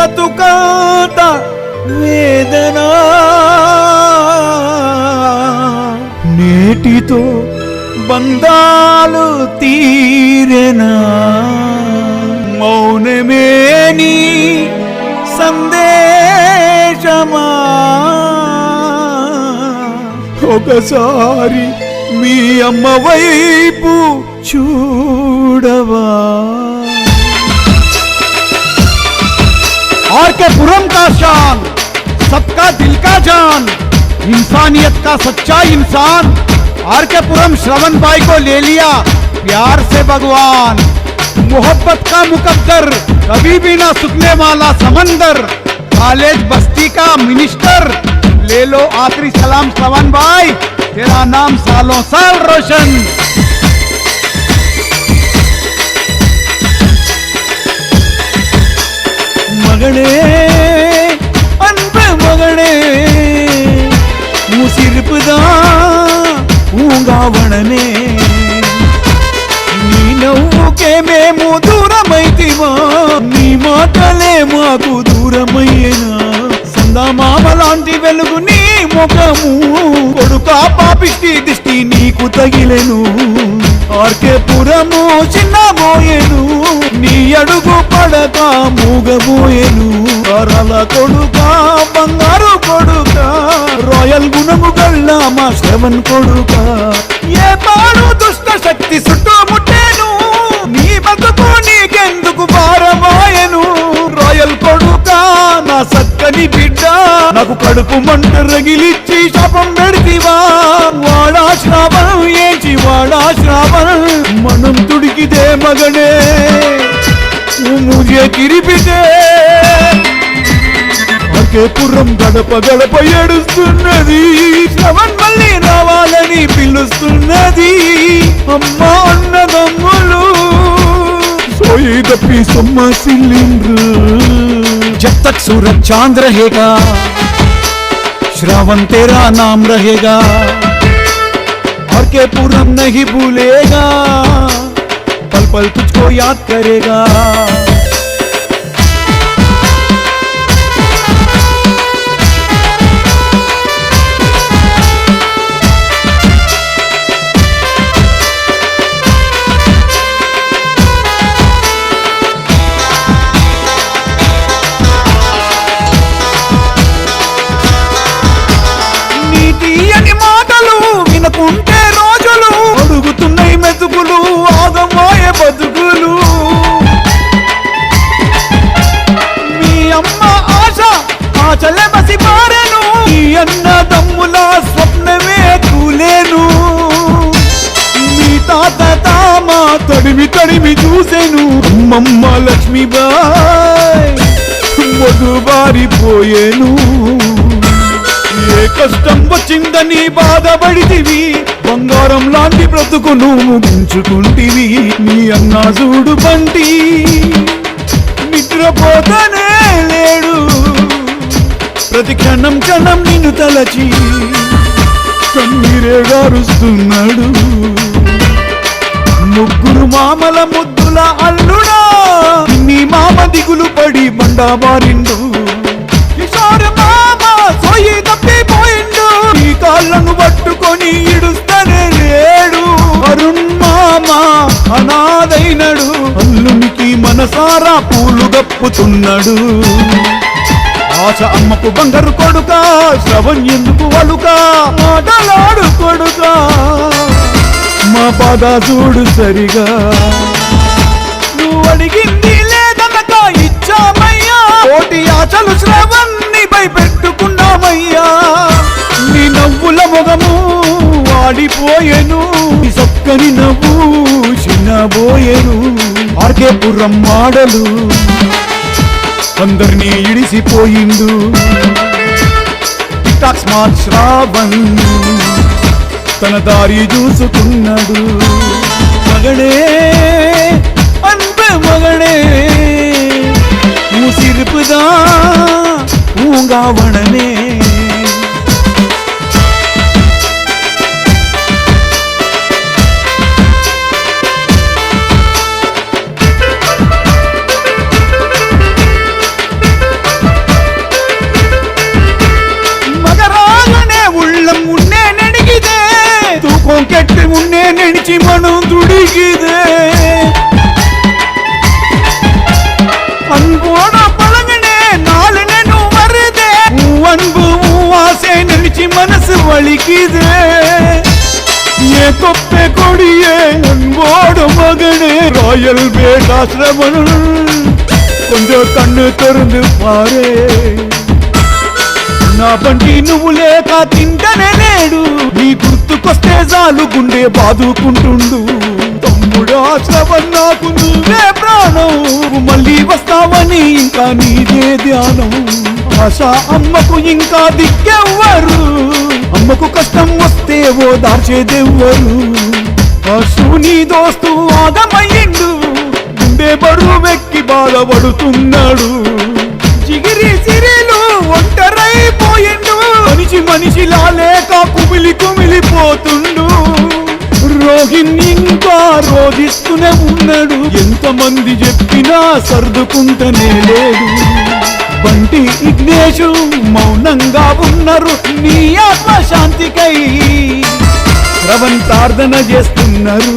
బ్రతుకాత వేదనా నేటితో బంధాలు తీరెనా మౌనమే నీ సందేశమా ఒకసారి మీ అమ్మ వైపు చూడవా आरके पुरम का शान, सबका दिल का जान, इंसानियत का सच्चा इंसान। आरके पुरम श्रवण भाई को ले लिया प्यार से भगवान। मोहब्बत का मुकद्दर, कभी भी ना सुखने वाला समंदर। कॉलेज बस्ती का मिनिस्टर, ले लो आखिरी सलाम श्रवण भाई, तेरा नाम सालों साल रोशन। மகளே அன்பு மகளே ముసిరిపుதான் ఊంగావణనే నీ నవ్వుకే మేము దూరమైతివా నీ మాటలే మాకు దూరమయ్యేనా సందమామ లాంటి వెలుగు నీ ముఖము కొడుకా పాపిష్టి దిష్టి నీకు తగిలెను ఆర్కే పురము చిన్నబోయేను నీ అడుగు పడక మూగబోయేను కరల కొడుక బంగారు కొడుక రాయల్ గుణము గల్ల మా శ్రవణ్ కొడుక ఏ పాడు దుష్ట శక్తి చుట్టుముట్టేను నీ బతుకు నీకెందుకు భారమాయను రాయల్ కొడుక నా సక్కని బిడ్డ నాకు కడుపు మంట రగిలిచ్చి శాపం పెడితివా వాడా శ్రావణం ఏంచి వాడా శ్రావణం మనం తుడికితే మగనే ముజే కిరిపితే ఒకే పురం గడప గడప ఏడుస్తున్నది శ్రవణ్ మళ్ళీ రావాలని పిలుస్తున్నది అమ్మా అన్నదమ్ములు सोई दपी सम्मा सिलिंद्र जब तक सूरज चांद रहेगा श्रावण तेरा नाम रहेगा और के पूरम नहीं भूलेगा पल पल तुझको याद करेगा వినకుంటే రోజులు అడుగుతున్నాయి మెతుకులు ఆగమాయ బతుకులు మీ అమ్మ ఆశ ఆచలే బసి మారెను ఈ అన్నదమ్ముల స్వప్నమే కూలేను మీ తాత తామ తడిమి తడిమి చూసెను అమ్మమ్మ లక్ష్మీబాయ్ మొదుబారిపోయేను ఏ కష్టం వచ్చిందని బాధపడితివి బంగారం లాంటి బ్రతుకును ముగించుకుంటివి నీ అన్నా చూడు బంటి నిద్రపోతనే లేడు ప్రతి క్షణం క్షణం నిన్ను తలచి కన్నీరే గారుస్తున్నాడు ముగ్గురు మామల ముద్దుల అల్లుడా నీ మామ దిగులు పడి బండాబారిండు కిషోర్ మామ సోయి తప్పిపోయిండు ఈ కాళ్ళను పట్టుకొని ఇడుస్తనే లేడు అరుణ్ మామ అనాథైనడు అల్లునికి మనసారా పూలు గప్పుతున్నాడు ఆశ అమ్మకు బంగారు కొడుక శ్రవణ్ ఎందుకు వలుక మాటలాడు కొడుక మా పాద చూడు సరిగా నువ్వు అడిగింది లేదనక ఇచ్చామయ్యా కోటి ఆశలు శ్రవణ్ణి భయపెట్టుకున్నామయ్యా నీ నవ్వుల మొగము వాడిపోయేను నీ సక్కని నవ్వు చిన్నబోయేను ఆర్కే పురం మాడలు అందరినీ ఇడిసిపోయిండు టిక్ టాక్ స్మార్ట్ శ్రావణ్ తన దారి చూసుకున్నాడు మగడే అన్బు మగడే ముసిరిపుదా ఊంగావణనే அன்பு ஆசை நினைச்சு மனசு வலிக்குது ஏ தொப்பை கொடியே அன்போடு மகனே ராயல் பேட்டாசிரமன் கொஞ்சம் கண்ணு திறந்து பாரு నా బండి నువ్వు లేక తింటనే లేడు నీ గుర్తుకొస్తే చాలు గుండె బాదుకుంటుండు తమ్ముడు శ్రవణ్ నాకు నువ్వే ప్రాణం మళ్ళీ వస్తావని ఇంకా నీదే ధ్యానం ఆశ అమ్మకు ఇంకా దిక్కెవ్వరు అమ్మకు కష్టం వస్తే ఓ దార్చేదెవ్వరు ఆశు నీ దోస్తు ఆగమయ్యిండు గుండె బరువెక్కి బాధపడుతున్నాడు జిగిరి సిరిలు ఒంటరైపోయిండు మనిషిలా లేక కుమిలిపోతుండు రోహిణి ఇంకా రోధిస్తూనే ఉన్నాడు ఎంతమంది చెప్పినా సర్దుకుంటనే లేడు బంటి ఇగ్నేషు మౌనంగా ఉన్నారు నీ ఆత్మశాంతికై శ్రవణ్ ప్రార్థన చేస్తున్నారు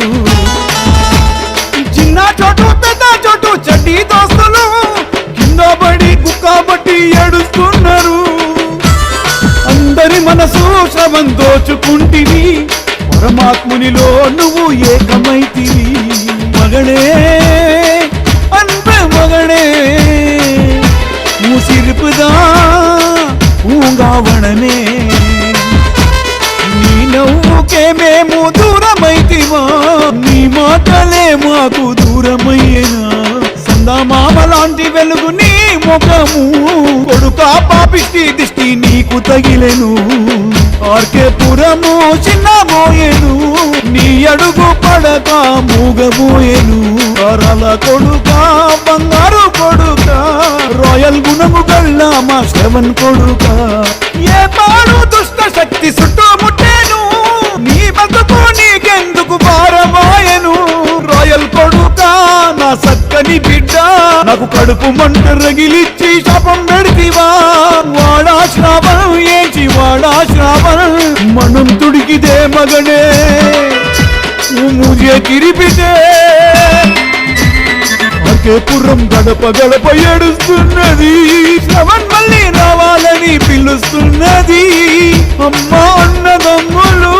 చిన్న చోటు పెద్ద చోటు చెడ్డీ దోస్తులు బడి కుక్కబట్టి ఏడుస్తున్నారు అందరి మనసు శ్రవణ్ దోచుకుంటివి పరమాత్మునిలో నువ్వు ఏకమైతివి మగడే అన్బే మగడే మూసిరుపుదా ఊంగావణనే నీ నవ్వుకే మేము దూరమైతివా నీ మాటలే మాకు దూరమయ్యేనా మామ లాంటి వెలుగు నీ ముఖము కొడుకా పాపిష్టి దిష్టి నీకు తగిలెను ఆర్కే పురము చిన్నబోయేను నీ అడుగు పడక మూగబోయేను కరల కొడుక బంగారు కొడుక రాయల్ గుణము గల్ల మా శ్రవణ్ కొడుక ఏ పాడు దుష్ట శక్తి చుట్టుముట్టేను నీ బతుకు నీకెందుకు భారమాయను రాయల్ కొడుక నా సక్కని బిడ్డ నాకు కడుపు మంట రగిలిచ్చి శాపం పెడితివా వాడా శ్రావణం ఏంచి వాడా శ్రావణం మనం తుడికిదే మగనే ముజే కిరిపితే అకే పురం గడప గడప ఏడుస్తున్నది శ్రవణ్ మళ్ళీ రావాలని పిలుస్తున్నది అమ్మా అన్నదమ్ములు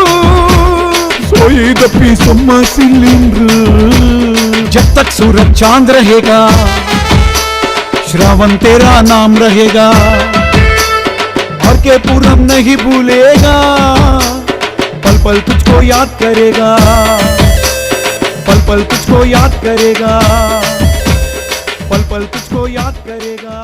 सोई दपी सम्मा सिलिंद्र जब तक सूरज चांद रहेगा श्रावण तेरा नाम रहेगा और के पूरम नहीं भूलेगा पल पल तुझको याद करेगा पल पल तुझको याद करेगा पल पल तुझको याद करेगा